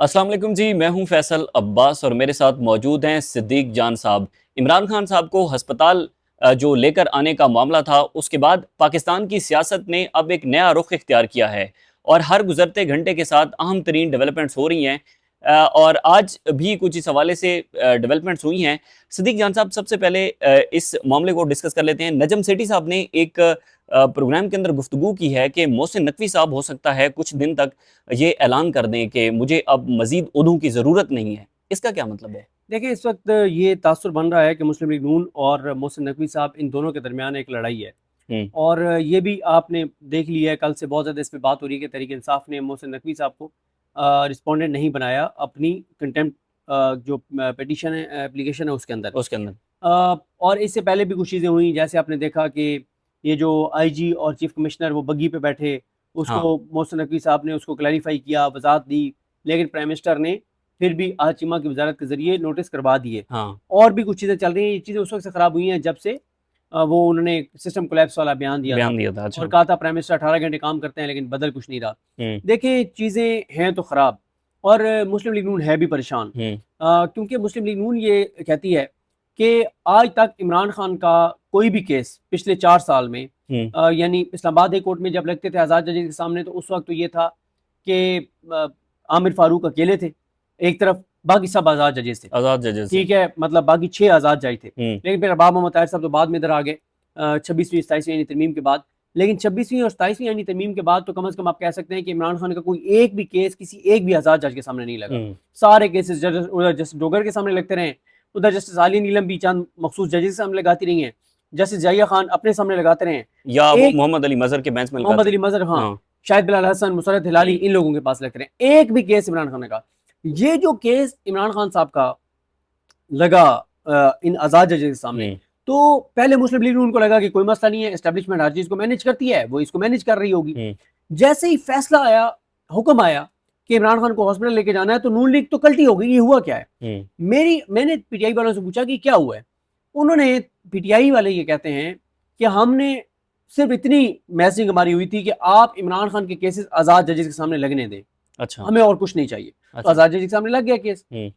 अस्सलाम वालेकुम जी, मैं हूं फैसल अब्बास और मेरे साथ मौजूद हैं सिद्दीक जान साहब। इमरान खान साहब को अस्पताल जो लेकर आने का मामला था, उसके बाद पाकिस्तान की सियासत ने अब एक नया रुख इख्तियार किया है और हर गुजरते घंटे के साथ अहम तरीन डेवलपमेंट्स हो रही हैं। और आज भी कुछ इस हवाले से डेवलपमेंट्स हुई हैं। सिद्दीक जान साहब, सबसे पहले इस मामले को डिस्कस कर लेते हैं। नजम सेठी साहब ने एक प्रोग्राम के अंदर गुफ्तगू की है कि मोहसिन नकवी साहब हो सकता है कुछ दिन तक ये ऐलान कर दें कि मुझे अब मजीद उर्दू की ज़रूरत नहीं है। इसका क्या मतलब है? देखिए, इस वक्त ये तासुर बन रहा है कि मुस्लिम लीग नून और मोहसिन नकवी साहब, इन दोनों के दरमियान एक लड़ाई है। हुँ, और ये भी आपने देख लिया है, कल से बहुत ज़्यादा इस पे बात हो रही है कि तहरीक इंसाफ ने मोहसिन नकवी साहब को रिस्पोंडेंट नहीं बनाया अपनी कंटेम्प्ट जो पिटीशन है, एप्लीकेशन है उसके अंदर। उसके अंदर। और इससे पहले भी कुछ चीज़ें हुई, जैसे आपने देखा कि ये जो आईजी और चीफ कमिश्नर वो बग्गी पे बैठे, हाँ, उसको मोहसिन नकवी साहब ने उसको क्लैरिफाई किया, वजाहत दी, लेकिन प्राइम मिनिस्टर ने फिर भी आचिमा की वजारत के जरिए नोटिस करवा दिए। हाँ। और भी कुछ चीज़ें चल रही हैं, ये चीज़ें उस वक्त से ख़राब हुई हैं जब से वो उन्होंने सिस्टम कोलैप्स वाला बयान दिया था बयान दिया था, और अच्छा। कहा था प्राइम मिनिस्टर 18 घंटे काम करते हैं लेकिन बदल कुछ नहीं रहा। हुँ, देखिए, चीज़ें हैं तो ख़राब, और मुस्लिम लीग नून है भी परेशान। हुँ, क्योंकि मुस्लिम लीग नून ये कहती है कि आज तक इमरान खान का कोई भी केस पिछले 4 साल में, हुँ, यानी इस्लामाबाद हाई कोर्ट में जब लगते थे आज़ाद जजेस के सामने, तो उस वक्त तो ये था कि आमिर फारूक अकेले थे एक तरफ, बाकी सब आज़ाद जजेस थे। आज़ाद जजेस हैं। ठीक है, मतलब बाकी 6 आज़ाद जज थे। हुँ, लेकिन फिर अबाब मोहम्मद ताहिर साहब तो बाद में इधर आ गए 26वीं 27वीं यानी तरमीम के बाद। लेकिन 26वीं और 27वीं यानी तरमीम के बाद तो कम से कम आप कह सकते हैं कि इमरान खान का कोई एक भी केस किसी एक भी आज़ाद जज के सामने नहीं लगा। हुँ। सारे केसेस उधर जस्टिस डोगर के सामने लगते रहे, उधर जस्टिस आली नीलम भी चंद मखसूस जजेस के सामने लगाती रही हैं, जस्टिस जहिया खान अपने सामने लगाते रहे। या वो एक मोहम्मद अली मज़हर के बेंच में मोहम्मद लगाते अली मजहर, हैं। हाँ, हाँ। शाहिद बिलाल हसन, मुसरत हिलाली, इन लोगों के पास लगते रहे, एक भी केस इमरान खान का। ये जो केस इमरान खान साहब का लगा इन आज़ाद जजेस के सामने, हुँ, तो पहले मुस्लिम लीग उनको लगा कि कोई मसला नहीं है, एस्टेब्लिशमेंट हर चीज़ को मैनेज करती है, वो इसको मैनेज कर रही होगी। हुँ, जैसे ही फैसला आया, हुक्म आया कि इमरान खान को हॉस्पिटल लेके जाना है, तो नून लीग तो कल्टी हो गई, ये हुआ क्या है? हुँ, मैंने पीटीआई वालों से पूछा कि क्या हुआ है? उन्होंने, पीटीआई वाले ये कहते हैं कि हमने सिर्फ इतनी मैसेजिंग हमारी हुई थी कि आप इमरान खान के केसेस आज़ाद जजेस के सामने लगने दें, अच्छा, हमें और कुछ नहीं चाहिए। तो अच्छा। आज़ाद जजेस के सामने लग गया केस। हुँ,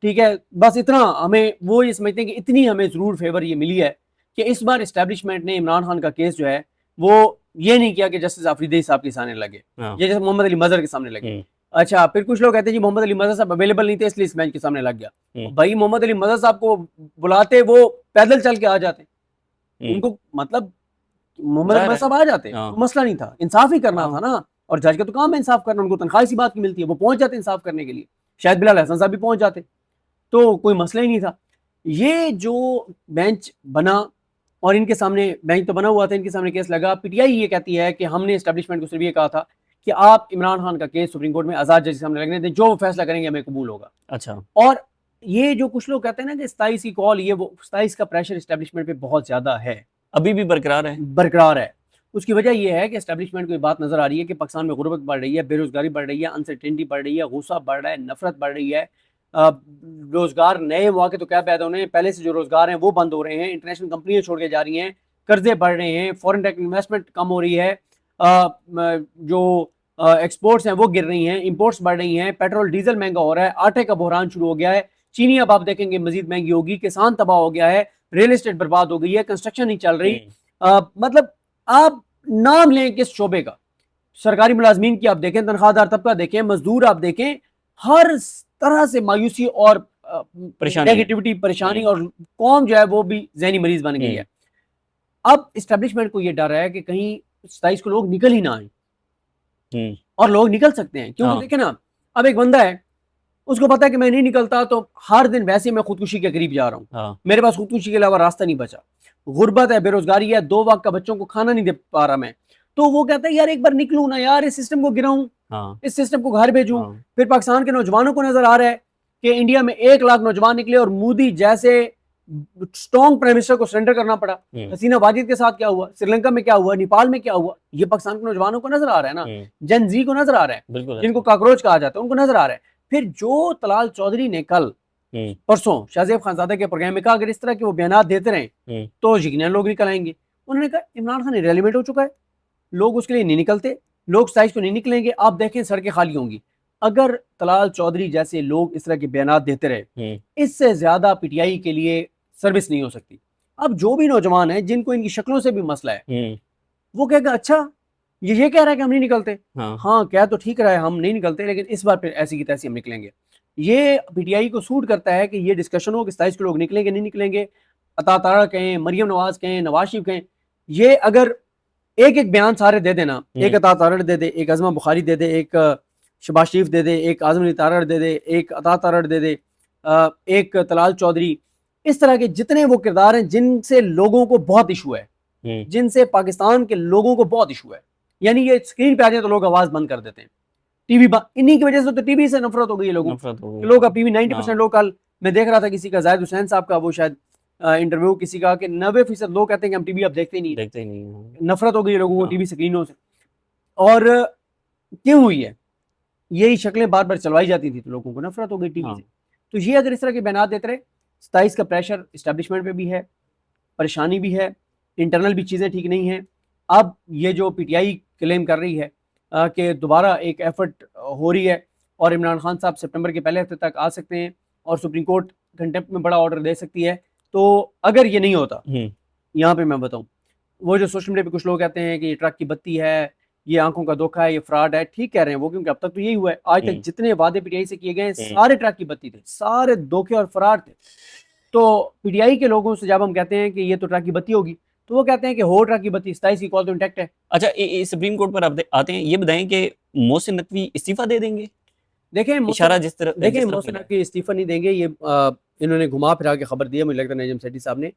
ठीक है, बस इतना हमें, वो ये समझते हैं कि इतनी हमें ज़रूर फेवर ये मिली है कि इस बार एस्टेब्लिशमेंट ने इमरान खान का केस जो है, वो ये नहीं किया कि जस्टिस आफरीदी साहब के सामने लगे हाँ, या जैसे मोहम्मद अली मजहर के सामने लगे। हुँ, अच्छा, फिर कुछ लोग कहते हैं जी मोहम्मद अली मजहर साहब अवेलेबल नहीं थे इसलिए इस बेंच के सामने लग गया। हुँ, भाई, मोहम्मद अली मजहर साहब को बुलाते, वो पैदल चल के आ जाते, हुँ। उनको मतलब मोहम्मद अली ज़ाहिर मजहर है। साहब आ जाते, हाँ, तो मसला नहीं था, इंसाफ ही करना हाँ, था ना। और जज का तो काम है इंसाफ करना, उनको तनख्वाह इसी बात की मिलती है, वो पहुंच जाते इंसाफ करने के लिए। शायद बिलाल हसन साहब भी पहुंच जाते, तो कोई मसला ही नहीं था। ये जो बेंच बना, और इनके सामने बेंच तो बना हुआ था, इनके सामने केस लगा, पीटीआई ये कहती है कि हमने एस्टेब्लिशमेंट को सिर्फ ये कहा था कि आप इमरान खान का केस सुप्रीम कोर्ट में आज़ाद जज के सामने लगने दें, जो वो फैसला करेंगे हमें कबूल होगा। अच्छा। और ये जो कुछ लोग कहते हैं ना कि 27 की कॉल, ये वो 27 का प्रेशर एस्टेब्लिशमेंट पे बहुत ज्यादा है, अभी भी बरकरार है? बरकरार है। उसकी वजह यह है कि एस्टेब्लिशमेंट को ये बात नजर आ रही है कि पाकिस्तान में गुर्बत बढ़ रही है, बेरोजगारी बढ़ रही है, अनसर्टेनिटी बढ़ रही है, गुस्सा बढ़ रहा है, नफरत बढ़ रही है। रोजगार, नए मौके तो क्या पैदा होने हैं, पहले से जो रोजगार हैं वो बंद हो रहे हैं, इंटरनेशनल कंपनियां छोड़ के जा रही हैं, कर्जे बढ़ रहे हैं, फॉरेन डायरेक्ट इन्वेस्टमेंट कम हो रही है, जो एक्सपोर्ट्स हैं वो गिर रही हैं, इंपोर्ट्स बढ़ रही हैं, पेट्रोल डीजल महंगा हो रहा है, आटे का बहरान शुरू हो गया है, चीनी अब आप देखेंगे मजीद महंगी होगी, किसान तबाह हो गया है, रियल एस्टेट बर्बाद हो गई है, कंस्ट्रक्शन नहीं चल रही। हुँ, मतलब आप नाम लें किस शोबे का, सरकारी मुलाजमीन की आप देखें, तनख्वाहदार तबका देखें, मजदूर आप देखें, हर तरह से मायूसी और परेशानी है। नेगेटिविटी, परेशानी, हुँ, और कौम जो है वो भी जहनी मरीज बन गई हुँ, है। अब इस्टेब्लिशमेंट को ये डर है कि कहीं 27 को लोग निकल ही ना आए, हुँ, और लोग निकल सकते हैं, क्योंकि हाँ, देखें ना, अब एक बंदा है, उसको पता है कि मैं नहीं निकलता तो हर दिन वैसे मैं खुदकुशी के करीब जा रहा हूँ, हाँ, मेरे पास खुदकुशी के अलावा रास्ता नहीं बचा, गुर्बत है, बेरोजगारी है, 2 वक्त का बच्चों को खाना नहीं दे पा रहा मैं, तो वो कहता है यार एक बार निकलूं ना यार, इस सिस्टम को गिराऊं, हाँ, इस सिस्टम को घर भेजूं। हाँ, फिर पाकिस्तान के नौजवानों को नजर आ रहा है कि इंडिया में 1 लाख नौजवान निकले और मोदी जैसे स्ट्रॉन्ग प्राइम मिनिस्टर को सरेंडर करना पड़ा। हुँ, हसीना वाजिद के साथ क्या हुआ, श्रीलंका में क्या हुआ, नेपाल में क्या हुआ, ये पाकिस्तान के नौजवानों को नजर आ रहा है ना, हुँ, जन जी को नजर आ रहा है, बिल्कुल जिनको ऐसा। काकरोच कहा जाता है उनको नजर आ रहा है। फिर जो तलाल चौधरी ने कल हुँ, परसों शाहजेब खानजादा के प्रोग्राम में कहा, अगर इस तरह के वो बयान देते रहे हुँ, तो यकीनन लोग निकल आएंगे। उन्होंने कहा इमरान खान इरेलीवेंट हो चुका है, लोग उसके लिए नहीं निकलते, लोग 27 को नहीं निकलेंगे, आप देखें सड़कें खाली होंगी। अगर तलाल चौधरी जैसे लोग इस तरह के बयान देते रहे, इससे ज्यादा पीटीआई के लिए सर्विस नहीं हो सकती। अब जो भी नौजवान है जिनको इनकी शक्लों से भी मसला है, वो कहेगा अच्छा ये कह रहा है कि हम नहीं निकलते। हाँ क्या तो ठीक रहा है, हम नहीं निकलते, लेकिन इस बार फिर ऐसी की तैसी हम निकलेंगे। ये पीटीआई को सूट करता है कि ये डिस्कशन हो कि 27 के लोग निकलेंगे नहीं निकलेंगे। अता तारा कहें, मरियम नवाज कहें, नवाज शरीफ कहें, ये अगर एक एक बयान सारे दे देना, एक अता तारड़ दे दे, एक अजमा बुखारी दे दे, एक शबाज शरीफ दे दे, एक आजम अली तारड़ दे दे, एक अता तारड़ दे दे, एक तलाल चौधरी, इस तरह के जितने वो किरदार हैं जिनसे लोगों को बहुत इशू है, जिनसे पाकिस्तान के लोगों को बहुत इशू है, यानी ये स्क्रीन पे आ जाए तो लोग आवाज बंद कर देते हैं। टीवी इन्हीं की वजह से तो टीवी से नफरत हो गई है लोगों को। लोग का टीवी 90% लोग, कल मैं देख रहा था किसी का, जाहिद हुसैन साहब का वो शायद इंटरव्यू, किसी का कि 90% लोग कहते हैं कि हम टीवी अब देखते ही नहीं। नफरत हो गई है लोगों को टीवी स्क्रीनों से। और क्यों हुई है? यही शक्लें बार बार चलवाई जाती थी तो लोगों को नफरत हो गई टीवी से। तो ये अगर इस तरह के बयान देते रहे, 27 का प्रेशर इस्टेब्लिशमेंट पे भी है, परेशानी भी है, इंटरनल भी चीज़ें ठीक नहीं हैं। अब ये जो पीटीआई क्लेम कर रही है कि दोबारा एक एफर्ट हो रही है और इमरान खान साहब सितंबर के पहले हफ्ते तक आ सकते हैं और सुप्रीम कोर्ट कंटेम्प्ट में बड़ा ऑर्डर दे सकती है, तो अगर ये नहीं होता, यहाँ पे मैं बताऊँ, वो जो सोशल मीडिया पे कुछ लोग कहते हैं कि ये ट्रक की बत्ती है, ये आंखों का धोखा है, ये फ्रॉड है, ठीक कह रहे हैं वो, क्योंकि अब तक तो यही हुआ है। आज तक जितने वादे पीटीआई से किए गए सारे ट्रक की बत्ती थे, सारे धोखे और फ्रॉड थे। तो पीटीआई के लोगों से जब हम कहते हैं कि ये तो ट्रक की बत्ती होगी, तो वो कहते हैं कि हो ट्रक की बत्ती, 27 की कॉल तो इंटैक्ट है। अच्छा, सुप्रीम कोर्ट पर आप आते हैं, ये बताएं कि मोहसिन नकवी इस्तीफा दे देंगे? देखें इशारा जिस तरह, देखें मोहसिन नकवी इस्तीफा नहीं देंगे, ये इन्होंने घुमा फिरा के खबर दी है, मुझे लगता है नजम सेठी साहब ने।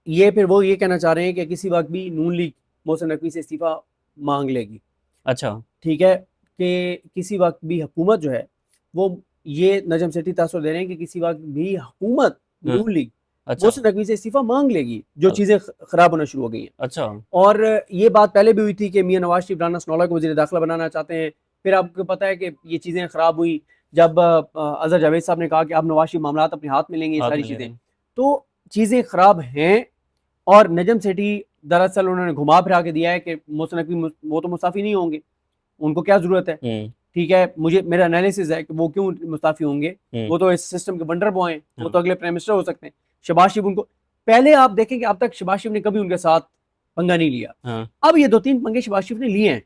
ये फिर वो ये कहना चाह रहे हैं कि किसी वक्त भी नून लीग मोहसिन नकवी से इस्तीफा मांग लेगी। अच्छा, ठीक है कि किसी वक्त भी हुकूमत जो है वो, ये नजम सेठी तासुर दे रहे हैं कि किसी वक्त भी हुकूमत नून लीग मोहसिन नकवी से इस्तीफा मांग लेगी, जो चीजें खराब होना शुरू हो गई हैं। अच्छा, और ये बात पहले भी हुई थी कि मियां नवाज शरीफ राना सनौला को वज़ीर दाखिला बनाना चाहते हैं। फिर आपको पता है कि ये चीजें खराब हुई जब अजहर जावेद साहब ने कहा कि अब नवाज शरीफ मामला अपने हाथ में लेंगे, ये सारी चीजें, तो चीजें खराब हैं। और नजम सेठी दरअसल उन्होंने घुमा फिरा के दिया है कि मोहसिन नकवी वो तो मुस्ताफी नहीं होंगे, उनको क्या जरूरत है। ठीक है, मुझे मेरा एनालिसिस है कि वो क्यों मुस्ताफी होंगे, वो तो इस सिस्टम के वंडर बॉय हैं, वो तो अगले प्राइम मिनिस्टर हो सकते हैं। शहबाज शरीफ उनको, पहले आप देखें कि अब तक शहबाज शरीफ ने कभी उनके साथ पंगा नहीं लिया। अब ये 2-3 पंगे शहबाज शरीफ ने लिए हैं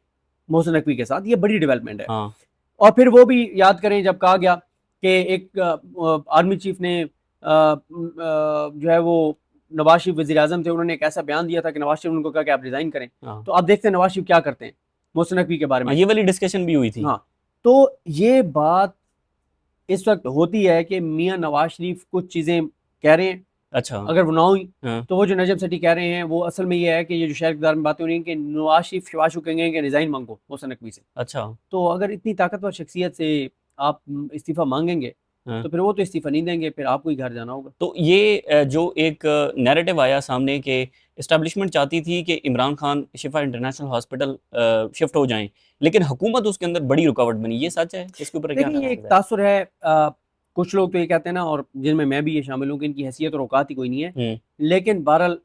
मोहसिन नकवी के साथ, ये बड़ी डेवलपमेंट है। और फिर वो भी याद करें जब कहा गया कि एक आर्मी चीफ ने जो है वो नवाज शरीफ वज़ीर आज़म थे, उन्होंने एक ऐसा बयान दिया था कि नवाज शरीफ उनको कहा कि आप रिजाइन करें। तो आप देखते हैं नवाज शरीफ क्या करते हैं मोहसिन नकवी के बारे में। ये वाली डिस्कशन भी हुई थी। हाँ, तो ये बात इस वक्त होती है कि मियां नवाज शरीफ कुछ चीजें कह रहे हैं, अच्छा, अगर वो ना हुई तो वो जो नजम सेठी कह रहे हैं वो असल में ये है कि ये जो शहर के में बातें हो रही हैं कि नवाज शरीफ शहबाज कहेंगे कि रिजाइन मांगो मोहसिन नकवी से। अच्छा, तो अगर इतनी ताकतवर शख्सियत से आप इस्तीफा मांगेंगे तो फिर वो तो इस्तीफा नहीं देंगे, फिर आपको ही घर जाना होगा। तो ये जो एक नैरेटिव आया सामने कि इस्टेब्लिशमेंट चाहती थी कि इमरान खान शिफा इंटरनेशनल हॉस्पिटल शिफ्ट हो जाएं, लेकिन हुकूमत उसके अंदर बड़ी रुकावट बनी, ये सच है? इसके ऊपर क्या? देखिए, ये एक तासुर है। कुछ लोग तो ये कहते हैं ना, और जिनमें मैं भी ये शामिल हूँ, कि इनकी हैसियत और औकात ही कोई नहीं है। लेकिन बहरहाल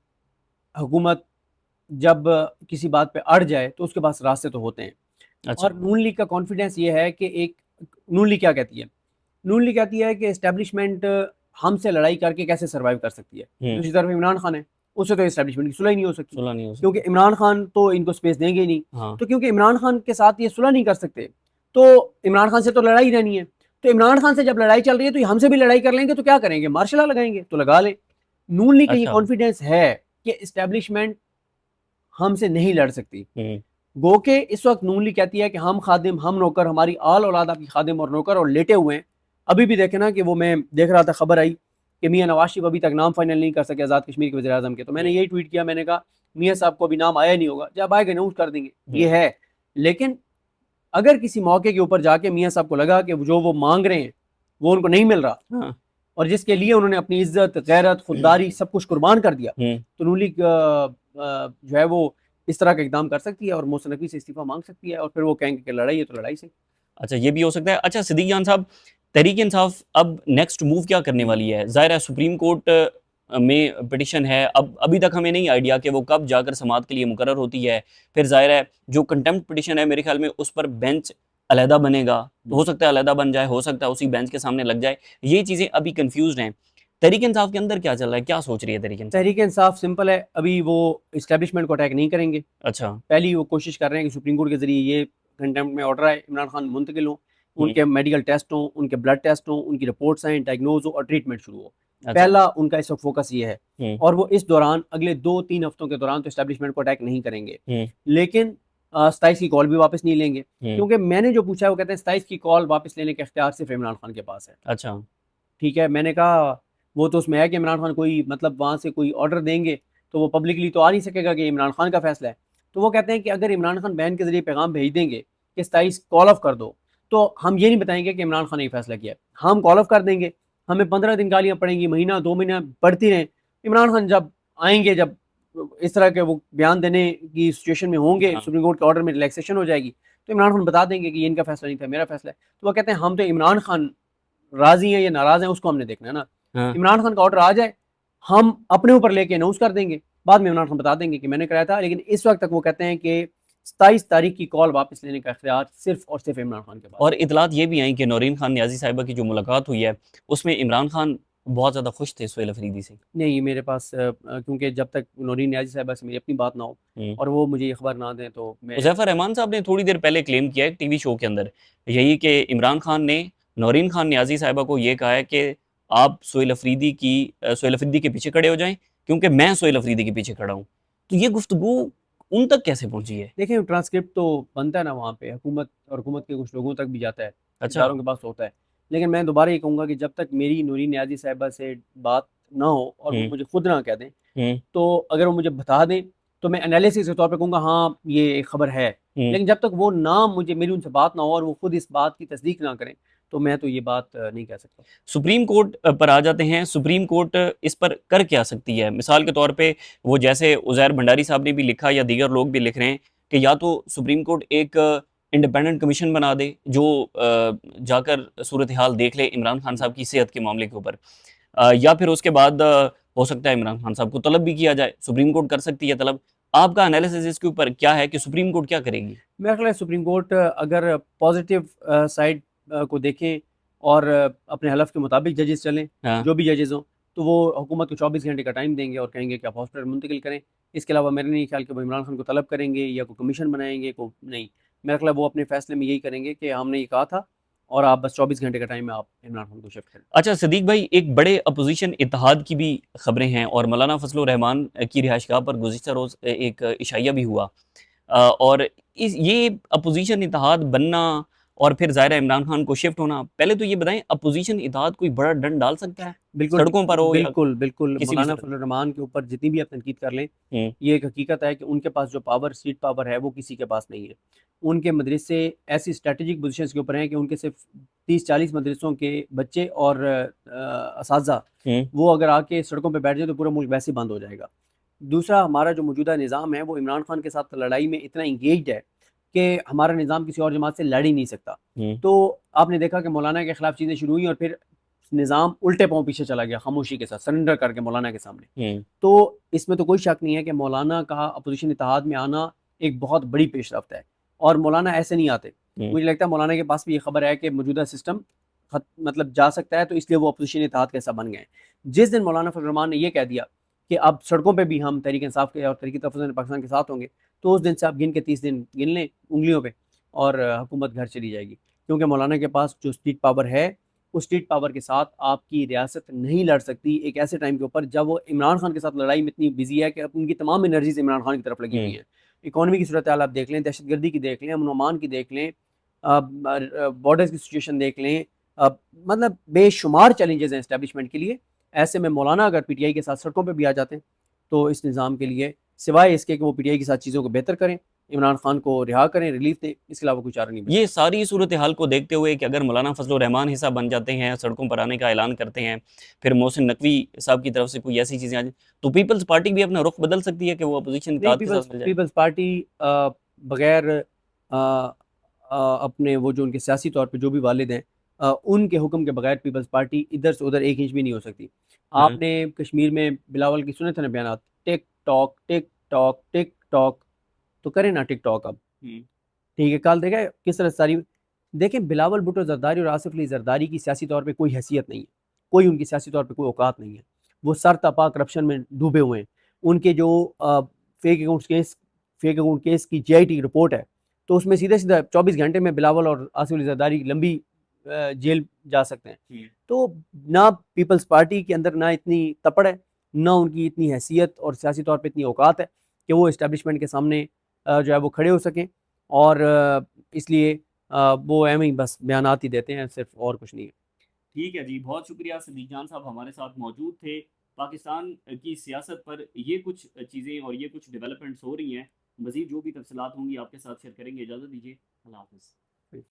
हुकूमत जब किसी बात पे अड़ जाए तो उसके पास रास्ते तो होते हैं। अच्छा। और नून लीग का कॉन्फिडेंस ये है कि एक, नून लीग क्या कहती है? नून लीग कहती है कि एस्टेब्लिशमेंट हमसे लड़ाई करके कैसे सर्वाइव कर सकती है। दूसरी तरफ इमरान खान है, उससे तो एस्टेब्लिशमेंट की सुलह नहीं हो सकती, क्योंकि इमरान खान तो इनको स्पेस देंगे ही नहीं। हाँ। तो क्योंकि इमरान खान के साथ ये सुलह नहीं कर सकते, तो इमरान खान से तो लड़ाई रहनी है। तो इमरान खान से जब लड़ाई चल रही है तो हमसे भी लड़ाई कर लेंगे, तो क्या करेंगे? मार्शल लॉ लगाएंगे, तो लगा लें। नून लीग का ये कॉन्फिडेंस है कि एस्टेब्लिशमेंट हमसे नहीं लड़ सकती। गो के इस वक्त नून लीग कहती है कि हम खादिम, हम नौकर, हमारी आल औलाद आपकी खादिम और नौकर, और लेटे हुए हैं। अभी भी देखे ना कि वो, मैं देख रहा था खबर आई कि मियां नवाज शरीफ अभी तक नाम फाइनल नहीं कर सके आज़ाद कश्मीर के वज़ीर आज़म के। तो मैंने यही ट्वीट किया, मैंने कहा मियां साहब को अभी नाम आया नहीं होगा, जब आएगा अनाउंस कर देंगे। ये है, लेकिन अगर किसी मौके के ऊपर जाके मियां साहब को लगा कि जो वो मांग रहे हैं वो उनको नहीं मिल रहा, और जिसके लिए उन्होंने अपनी इज्जत, गैरत, खुददारी सब कुछ कुर्बान कर दिया, तो नून लीग जो है वो इस तरह का इकदाम कर सकती है और मोहसिन नकवी से इस्तीफा मांग सकती है, और फिर वो कहेंगे कि लड़ाई है तो लड़ाई से। अच्छा, ये भी हो सकता है। अच्छा सिद्दीक जान साहब, तहरीक इंसाफ अब नेक्स्ट मूव क्या करने वाली है? ज़ाहिर है सुप्रीम कोर्ट में पिटिशन है, अब अभी तक हमें नहीं आइडिया कि वो कब जाकर समाअत के लिए मुकर्रर होती है। फिर ज़ाहिर है जो कंटेम्प्ट पिटिशन है, मेरे ख्याल में उस पर बेंच अलहदा बनेगा, तो हो सकता है अलहदा बन जाए, हो सकता है उसी बेंच के सामने लग जाए। ये चीज़ें अभी कन्फ्यूज़्ड हैं। तहरीक इंसाफ के अंदर क्या चल रहा है? क्या सोच रही है तहरीक इंसाफ? तहरीक इंसाफ सिंपल है, अभी वो इस्टेब्लिशमेंट को अटैक नहीं करेंगे। अच्छा। पहली वो कोशिश कर रहे हैं कि सुप्रीम कोर्ट के जरिए ये कंटेम्प्ट में ऑर्डर आए, इमरान खान मुंतकिल हों, हुँ, उनके मेडिकल टेस्ट हों, उनके ब्लड टेस्ट हों, उनकी रिपोर्ट्स आएँ, डायग्नोज हो और ट्रीटमेंट शुरू हो। अच्छा। पहला उनका इस वक्त फोकस ये है। हुँ, और वो इस दौरान अगले 2-3 हफ्तों के दौरान तो इस्टेब्लिशमेंट को अटैक नहीं करेंगे, हुँ, लेकिन 27 की कॉल भी वापस नहीं लेंगे, हुँ, क्योंकि मैंने जो पूछा है वो कहते हैं 27 की कॉल वापस लेने का इख्तियार सिर्फ इमरान खान के पास है। अच्छा। ठीक है, मैंने कहा वो तो उसमें है कि इमरान खान कोई मतलब वहाँ से कोई ऑर्डर देंगे तो वो पब्लिकली तो आ नहीं सकेगा कि इमरान खान का फैसला है। तो वो कहते हैं कि अगर इमरान खान बयान के जरिए पैगाम भेज देंगे कि 27 कॉल ऑफ कर दो, तो हम ये नहीं बताएंगे कि इमरान खान ने ये फैसला किया है। हम कॉल ऑफ कर देंगे, हमें 15 दिन गालियाँ पड़ेंगी, महीना 2 महीना पड़ती रहें। इमरान खान जब आएंगे, जब इस तरह के वो बयान देने की सिचुएशन में होंगे, हाँ, सुप्रीम कोर्ट के ऑर्डर में रिलैक्सेशन हो जाएगी, तो इमरान खान बता देंगे कि ये इनका फैसला नहीं था, मेरा फैसला है। तो वो कहते हैं हम तो इमरान खान राजी हैं या नाराज हैं उसको हमने देखना है ना। हाँ। इमरान खान का ऑर्डर आ जाए, हम अपने ऊपर लेके अनाउंस कर देंगे, बाद में इमरान खान बता देंगे कि मैंने कराया था। लेकिन इस वक्त तक वो कहते हैं कि 27 तारीख की कॉल वापस लेने का इख्तियार सिर्फ और सिर्फ इमरान खान के पास और है। इतलात ये भी आई कि नौरीन खान नियाज़ी साहिबा की जो मुलाकात हुई है, उसमें इमरान खान बहुत ज़्यादा खुश थे सुहेल अफरीदी से। नहीं, मेरे पास क्योंकि जब तक नौरीन नियाज़ी साहिबा से मेरी अपनी बात ना हो हुँ। और वो मुझे ये खबर ना दें, तो मैं हुज़ैफ़ा रहमान साहब ने थोड़ी देर पहले क्लेम किया है एक टीवी शो के अंदर, यही कि इमरान खान ने नौरीन खान नियाज़ी साहिबा को ये कहा है कि आप सुहेल अफरीदी के पीछे खड़े हो जाएँ, क्योंकि मैं सुहेल अफरीदी के पीछे खड़ा हूँ। तो ये गुफ्तगू उन तक कैसे पहुँची है? देखें ट्रांसक्रिप्ट तो बनता है ना वहाँ पे, हुकूमत और हुकूमत के कुछ लोगों तक भी जाता है, अच्छा। इदारों के पास होता है। लेकिन मैं दोबारा ये कहूँगा कि जब तक मेरी नूरी नियाज़ी साहिबा से बात ना हो और वो हुँ, मुझे खुद ना कह दें, हुँ, तो अगर वो मुझे बता दें, तो मैं एनालिसिस के तौर पे कहूँगा हाँ, ये एक खबर है। हुँ। लेकिन जब तक वो ना मुझे मेरी उनसे बात ना हो और वो खुद इस बात की तस्दीक ना करें, तो मैं तो ये बात नहीं कह सकता। सुप्रीम कोर्ट पर आ जाते हैं। सुप्रीम कोर्ट इस पर कर क्या सकती है? मिसाल के तौर पे वो जैसे उज़ैर भंडारी साहब ने भी लिखा या दीगर लोग भी लिख रहे हैं कि या तो सुप्रीम कोर्ट एक इंडिपेंडेंट कमीशन बना दे जो जाकर सूरत हाल देख ले इमरान खान हुँ। साहब की सेहत के मामले के ऊपर। या फिर उसके बाद हो सकता है इमरान खान साहब को तलब भी किया जाए, सुप्रीम कोर्ट कर सकती है तलब। आपका एनालिसिस इसके ऊपर क्या है कि सुप्रीम कोर्ट क्या करेगी? मेरा ख्याल है सुप्रीम कोर्ट अगर पॉजिटिव साइड को देखें और अपने हलफ के मुताबिक जजेस चलें, हाँ। जो भी जजेस हों, तो वो हुकूमत को 24 घंटे का टाइम देंगे और कहेंगे कि आप हॉस्पिटल मुंतकिल करें। इसके अलावा मेरा नहीं ख्याल कि वो इमरान खान को तलब करेंगे या कोई कमीशन बनाएंगे, को नहीं। मेरा ख्याल है वो अपने फैसले में यही करेंगे कि हमने ये कहा था और आप बस 24 घंटे का टाइम है, आप इमरान खान को शिफ्ट करें। अच्छा सदीक भाई, एक बड़े अपोजिशन इत्तेहाद की भी खबरें हैं और मौलाना फजल रहमान की रिहाइशगाह पर गुज़िश्ता रोज़ एक इशाइया भी हुआ। और इस ये अपोजिशन इत्तेहाद बनना और फिर ज़ाहिर है इमरान खान को शिफ्ट होना, पहले तो ये बताएं अपोजिशन इत्तेहाद कोई बड़ा डंड डाल सकता है? बिल्कुल, सड़कों पर हो या बिल्कुल, बिल्कुल। किसी भी मौलाना सूरत फजल में? रहमान के ऊपर जितनी भी आप तनकीद कर लें, हुँ, ये एक हकीकत है कि उनके पास जो पावर, सीट पावर है, वो किसी के पास नहीं है। उनके मदरसे ऐसी स्ट्रैटेजिक पोज़ीशंस के ऊपर हैं कि उनके सिर्फ 30-40 मदरसों के बच्चे और असातिज़ा, हुँ, वो अगर आके सड़कों पे बैठ जाएँ, तो पूरा मुल्क वैसे ही बंद हो जाएगा। दूसरा, हमारा जो मौजूदा निज़ाम है, वो इमरान खान के साथ लड़ाई में इतना एंगेज्ड है कि हमारा निज़ाम किसी और जमात से लड़ ही नहीं सकता। हुँ, तो आपने देखा कि मौलाना के खिलाफ चीज़ें शुरू हुई और फिर निज़ाम उल्टे पाँव पीछे चला गया, खामोशी के साथ, सरेंडर करके मौलाना के सामने। हुँ, तो इसमें तो कोई शक नहीं है कि मौलाना का अपोज़िशन इत्तेहाद में आना एक बहुत बड़ी पेशरफ़्त है और मौलाना ऐसे नहीं आते। हुँ। मुझे लगता है मौलाना के पास भी ये खबर है कि मौजूदा सिस्टम मतलब जा सकता है, तो इसलिए वो अपोज़िशन इत्तेहाद का हिस्सा बन गए हैं। जिस दिन मौलाना फजल रहमान ने ये कह दिया कि अब सड़कों पे भी हम तहरीक इंसाफ के और तहरीक तहफ़्फ़ुज़ पाकिस्तान के साथ होंगे, तो उस दिन से आप गिन के 30 दिन गिन लें उँगलियों पे और हुकूमत घर चली जाएगी। क्योंकि मौलाना के पास जो स्ट्रीट पावर है, उस स्ट्रीट पावर के साथ आपकी रियासत नहीं लड़ सकती एक ऐसे टाइम के ऊपर जब वो इमरान खान के साथ लड़ाई में इतनी बिजी है कि अब उनकी तमाम एनर्जीज इमरान खान की तरफ लगी हुई हुँ। हैं। इकोनॉमी की सूरत हाल आप देख लें, दहशतगर्दी की देख लें, अमन अमान की देख लें, बॉर्डर्स की सिचुएशन देख लें, अ, मतलब बेशुमार चैलेंजेस हैं इस्टेब्लिशमेंट के लिए। ऐसे में मौलाना अगर पीटीआई के साथ सड़कों पर भी आ जाते हैं, तो इस निज़ाम के लिए सिवाय इसके कि वो पीटीआई के साथ चीज़ों को बेहतर करें, इमरान खान को रिहा करें, रिलीफ दें, इसके अलावा कोई चारा नहीं ये बचा। सारी सूरत हाल को देखते हुए कि अगर मौलाना फजल रहमान हिस्सा बन जाते हैं, सड़कों पर आने का ऐलान करते हैं, फिर मोहसिन नकवी साहब की तरफ से कोई ऐसी चीज़ें आ जाएँ, तो पीपल्स पार्टी भी अपना रुख बदल सकती है कि वो अपोज़िशन नहीं, इत्तेहाद के पीपल्स साथ मिल जाए? पीपल्स पार्टी बगैर अपने वो जो उनके सियासी तौर पे जो भी वालिद हैं, उनके हुक्म के बगैर पीपल्स पार्टी इधर से उधर 1 इंच भी नहीं हो सकती। हाँ। आपने कश्मीर में बिलावल की सुने थे ना बयानात, TikTok, TikTok, TikTok, तो करें ना टिक टॉक अब। हुँ, ठीक है, कल देखा किस तरह सारी देखें, बिलावल भुट्टो जरदारी और आसिफ अली जरदारी की सियासी तौर पे कोई हैसियत नहीं है, कोई उनकी सियासी तौर पे कोई औकात नहीं है। वो सर तपा करप्शन में डूबे हुए हैं। उनके जो फेक अकाउंट केस की जीआईटी रिपोर्ट है, तो उसमें सीधे सीधा 24 घंटे में बिलावल और आसिफ अली जरदारी लंबी जेल जा सकते हैं। तो ना पीपल्स पार्टी के अंदर ना इतनी तपड़ है, ना उनकी इतनी हैसियत और सियासी तौर पे इतनी औकात है कि वो इस्टेब्लिशमेंट के सामने जो है वो खड़े हो सकें। और इसलिए वो एम ही बस बयानात ही देते हैं, सिर्फ और कुछ नहीं है। ठीक है जी, बहुत शुक्रिया सिद्दीक जान साहब हमारे साथ मौजूद थे। पाकिस्तान की सियासत पर ये कुछ चीज़ें और ये कुछ डेवलपमेंट्स हो रही हैं। मज़ीद जो भी तफसीलात होंगी आपके साथ शेयर करेंगे। इजाज़त दीजिए, अल्लाह हाफ़िज़।